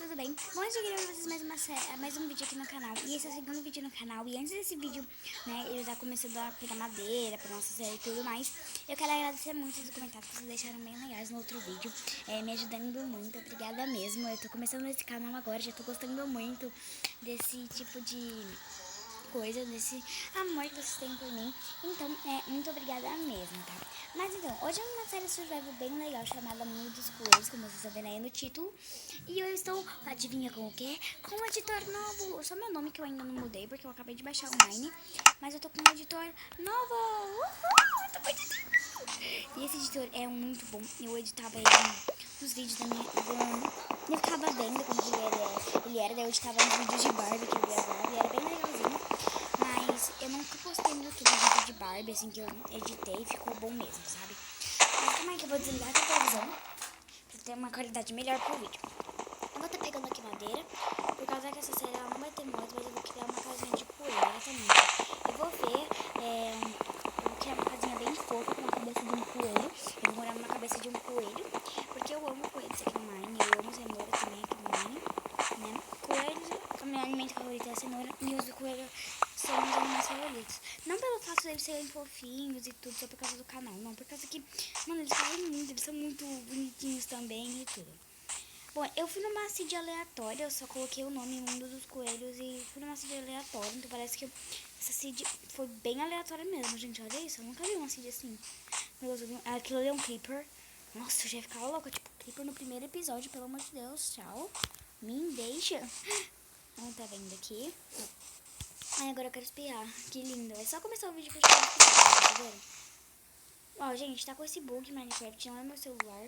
tudo bem? Bom, eu queria pra vocês mais um vídeo aqui no canal. E esse é o segundo vídeo no canal. E antes desse vídeo, né, eu já comecei a pegar madeira pra nossa série e tudo mais. Eu quero agradecer muito os comentários que vocês deixaram bem legais no outro vídeo, me ajudando muito. Obrigada mesmo. Eu tô começando esse canal agora, já tô gostando muito desse tipo de coisa, desse amor que vocês têm por mim. Então, muito obrigada mesmo, tá? Mas então, hoje é uma série survival bem legal chamada Mundo dos Coelhos, como vocês estão vendo aí no título. E eu estou, adivinha com o quê? Com um editor novo. Só meu nome que eu ainda não mudei, porque eu acabei de baixar online. Mas eu tô com um editor novo. Uhul! Eu tô muito editor. E esse editor é muito bom. Eu editava ele nos vídeos da minha... Eu ficava vendo como ele era, daí eu editava nos vídeos de Barbie que eu gravava. E era bem legalzinho. Mas eu nunca postei no YouTube vídeo de Barbie, assim, que eu editei e ficou bom mesmo, sabe? Mas como é que eu vou desligar a televisão pra ter uma qualidade melhor pro vídeo? Eu vou estar pegando aqui madeira, por causa que essa série ela não vai ter mods, mas eu vou criar uma casinha de poeira também. Eu vou ver, eu vou criar uma casinha bem fofa com a cabeça de um coelho. Eu vou morar numa cabeça de um coelho, porque eu amo coelhos aqui no Mine, eu amo cenoura também aqui no Mine, né? Coelhos, o meu alimento favorito é a cenoura, e os do coelho são os animais favoritos. Não pelo fato deles serem fofinhos e tudo, só por causa do canal, não, por causa que, mano, eles fazem muito, eles são muito bonitinhos também e tudo. Bom, eu fui numa seed aleatória, eu só coloquei o nome Mundo dos Coelhos e fui numa seed aleatória, então parece que essa seed foi bem aleatória mesmo, gente, olha isso, eu nunca vi uma seed assim. Meu Deus, aquilo ali é um creeper. Nossa, eu já ia ficar louca, tipo, creeper no primeiro episódio, pelo amor de Deus, tchau. Me deixa. Não tá vendo aqui. Ai, agora eu quero espirrar, que lindo. É só começar o vídeo pra eu espirrar, tá vendo? Ó, gente, tá com esse bug Minecraft, não é meu celular,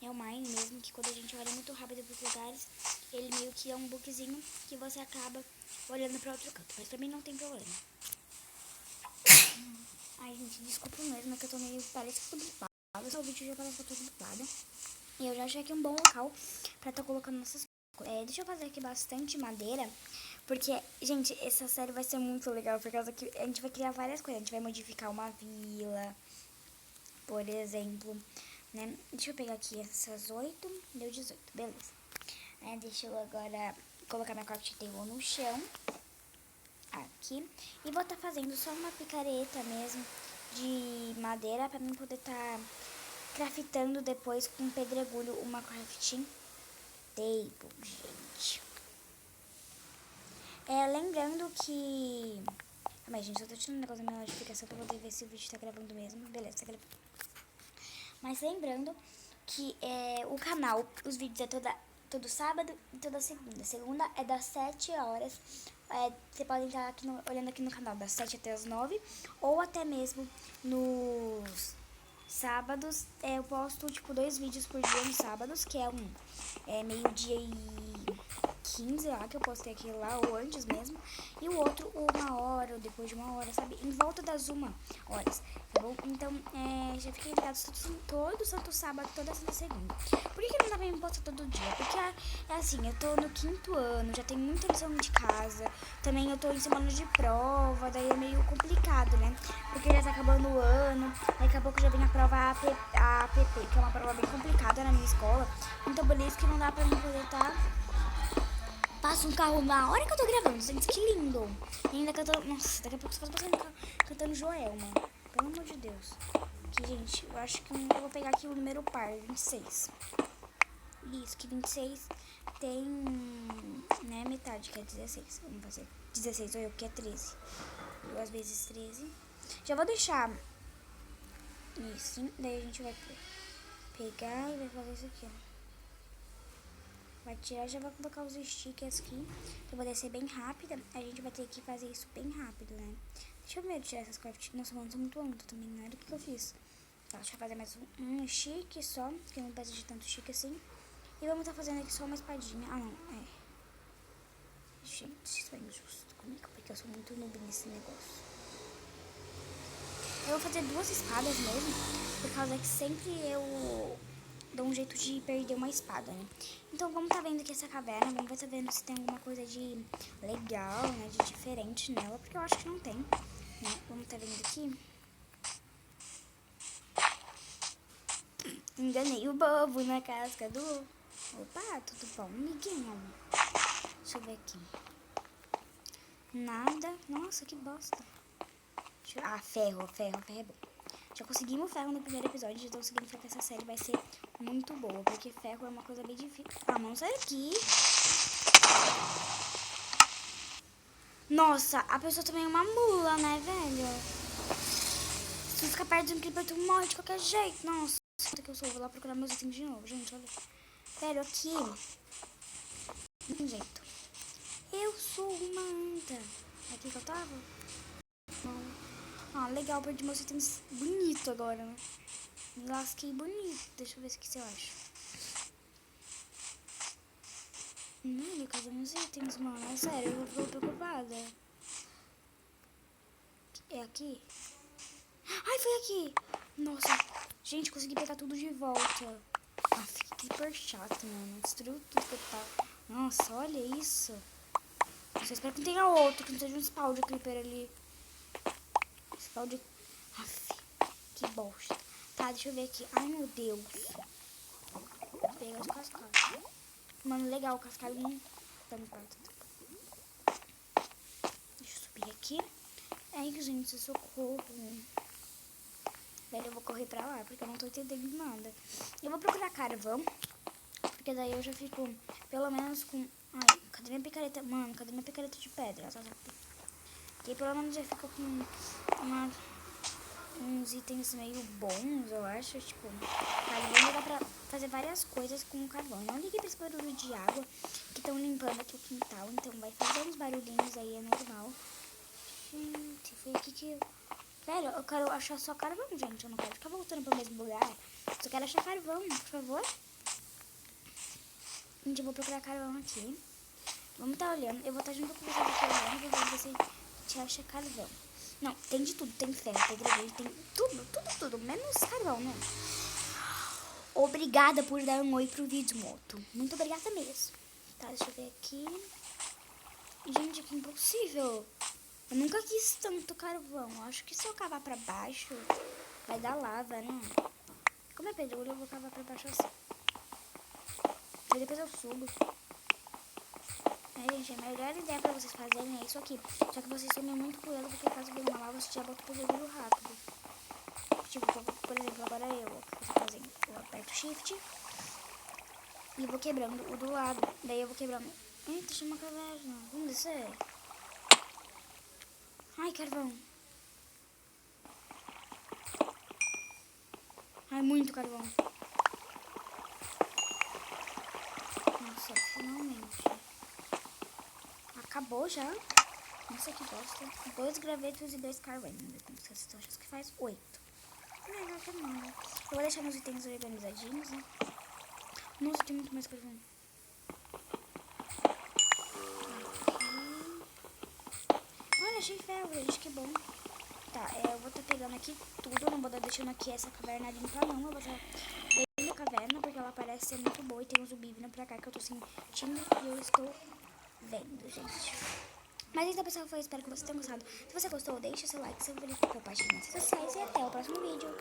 é o Mine mesmo, que quando a gente olha muito rápido pros lugares, ele meio que é um bugzinho que você acaba olhando pra outro canto, mas pra mim não tem problema. Ai, gente, desculpa mesmo, é que eu tô meio, parece que eu tô gripada, o vídeo já parece que eu tô gripada, e eu já achei aqui um bom local pra tá colocando nossas coisas. Deixa eu fazer aqui bastante madeira, porque, gente, essa série vai ser muito legal, por causa que a gente vai criar várias coisas, a gente vai modificar uma vila, por exemplo, né? Deixa eu pegar aqui essas 8, deu 18, beleza. Deixa eu agora colocar minha coffee table no chão, aqui, e vou estar fazendo só uma picareta mesmo de madeira pra mim poder estar craftando depois com pedregulho uma crafting table, gente. Lembrando que... Mas, gente, eu tô tirando um negócio da minha notificação pra poder ver se o vídeo tá gravando mesmo. Beleza, tá gravando. Mas lembrando que o canal, os vídeos é todo sábado e toda segunda. Segunda é das 7 horas. Você pode entrar aqui olhando aqui no canal das 7 até as 9. Ou até mesmo nos sábados. Eu posto tipo 2 vídeos por dia nos sábados, que é meio-dia e 15 lá, que eu postei aquele lá, ou antes mesmo. E o outro 1 hora, ou depois de 1 hora, sabe? Em volta das 1 horas, tá bom? Então, já fiquei ligado todo santo sábado, toda santa segunda. Por que não dá pra me postar todo dia? Porque é assim, eu tô no 5º ano, já tenho muita lição de casa. Também eu tô em semana de prova, daí é meio complicado, né? Porque já tá acabando o ano, daqui a pouco já vem a prova APP, que é uma prova bem complicada na minha escola. Então, por isso que não dá pra mim poder estar... Passa um carro na hora que eu tô gravando, gente, que lindo. E ainda cantando, nossa, daqui a pouco você pode passar cantando Joelma, pelo amor de Deus. Aqui, gente, eu acho que eu vou pegar aqui o número par, 26. Isso, que 26 tem, né, metade, que é 16. Vamos fazer 16, ou eu, que é 13. 2 vezes 13. Já vou deixar isso, daí a gente vai pegar e vai fazer isso aqui, ó. Vai tirar, já vai colocar os stickers aqui, pra poder ser bem rápida. A gente vai ter que fazer isso bem rápido, né? Deixa eu ver tirar essas craft. Nossa, mano, são muito altas também, né? Do que eu fiz? Tá, deixa eu fazer mais um chique só, que não precisa de tanto chique assim. E vamos estar fazendo aqui só uma espadinha. Ah, não, Gente, isso é injusto comigo, porque eu sou muito noob nesse negócio. Eu vou fazer 2 espadas mesmo, por causa que sempre eu dou um jeito de perder uma espada, né? Então vamos tá vendo aqui essa caverna, vamos tá vendo se tem alguma coisa de legal, né, de diferente nela, porque eu acho que não tem, né? Vamos tá vendo aqui. Enganei o bobo na casca do... Opa, tudo bom, amiguinho? Deixa eu ver aqui. Nada. Nossa, que bosta. Ah, ferro é bom. Já conseguimos ferro no primeiro episódio, então significa que essa série vai ser muito boa, porque ferro é uma coisa bem difícil. Ah, vamos sair aqui. Nossa, a pessoa também é uma mula, né, velho? Se tu ficar perto de um creeper, tu morre de qualquer jeito. Nossa, que eu sou. Vou lá procurar meus itens de novo, gente, olha. Velho, aqui. Não tem jeito. Eu sou uma anta. Aqui que eu tava? Não. Ah, legal, perdi meus itens bonito agora, né? Me lasquei bonito. Deixa eu ver o que eu acho. Mano, cadê meus itens, mano? É sério, eu vou preocupada. É aqui? Ai, foi aqui! Nossa, gente, consegui pegar tudo de volta. Ah, fiquei super chato, mano. Destruiu tudo que eu tava. Nossa, olha isso. Eu só espero que não tenha outro, que não seja um spawn de creeper ali. Spawn de... Aff, que bosta. Tá, deixa eu ver aqui. Ai, meu Deus. Vou pegar os cascalhos. Mano, legal, o cascalho não tá no prato. Deixa eu subir aqui. Ai, gente, socorro. Velho, eu vou correr pra lá, porque eu não tô entendendo nada. Eu vou procurar carvão, porque daí eu já fico, pelo menos com... Ai, cadê minha picareta? Mano, cadê minha picareta de pedra? E aí, pelo menos já fica com uns itens meio bons, eu acho. Tipo, carvão dá pra fazer várias coisas com o carvão. Não ligue pra esse barulho de água que estão limpando aqui o quintal. Então vai fazer uns barulhinhos aí, é normal. Gente, foi aqui que... Velho, eu quero achar só carvão, gente. Eu não quero ficar voltando pro mesmo lugar. Só quero achar carvão, por favor. Gente, eu vou procurar carvão aqui. Vamos estar olhando. Eu vou estar junto com vocês aqui olhando. Vou ver se a gente acha carvão. Não, tem de tudo. Tem ferro, tem graveto, tem tudo. Menos carvão, né? Obrigada por dar um oi pro vídeo, moto. Muito obrigada mesmo. Tá, deixa eu ver aqui. Gente, que impossível. Eu nunca quis tanto carvão. Acho que se eu cavar pra baixo, vai dar lava, né? Como é pedregulho, eu vou cavar pra baixo assim. E depois eu subo. Gente, a melhor ideia pra vocês fazerem é isso aqui. Só que vocês tomem muito cuidado, porque caso venha uma lava, você já bota o pedregulho rápido. Tipo, por exemplo, agora eu aperto Shift e vou quebrando o do lado. Daí eu vou quebrando. Eita, chama uma caverna. Vamos descer? Ai, carvão. Ai, muito carvão. Nossa, finalmente. Acabou já? Nossa, que bosta. 2 gravetos e 2 carvões. Vocês acham que faz 8. Melhor que nada. Eu vou deixar meus itens organizadinhos, né? Nossa, tem muito mais carvão. Olha, achei ferro, gente. Que bom. Tá, eu vou estar pegando aqui tudo. Eu não vou estar deixando aqui essa caverna limpa, não. Eu vou estar bem na caverna, porque ela parece ser muito boa. E tem um zumbi vindo pra cá que eu tô sentindo e eu estou vendo, gente. Mas então, pessoal, foi. Espero que vocês tenham gostado. Se você gostou, deixa seu like, seu favorito, compartilhe nas redes sociais. E até o próximo vídeo.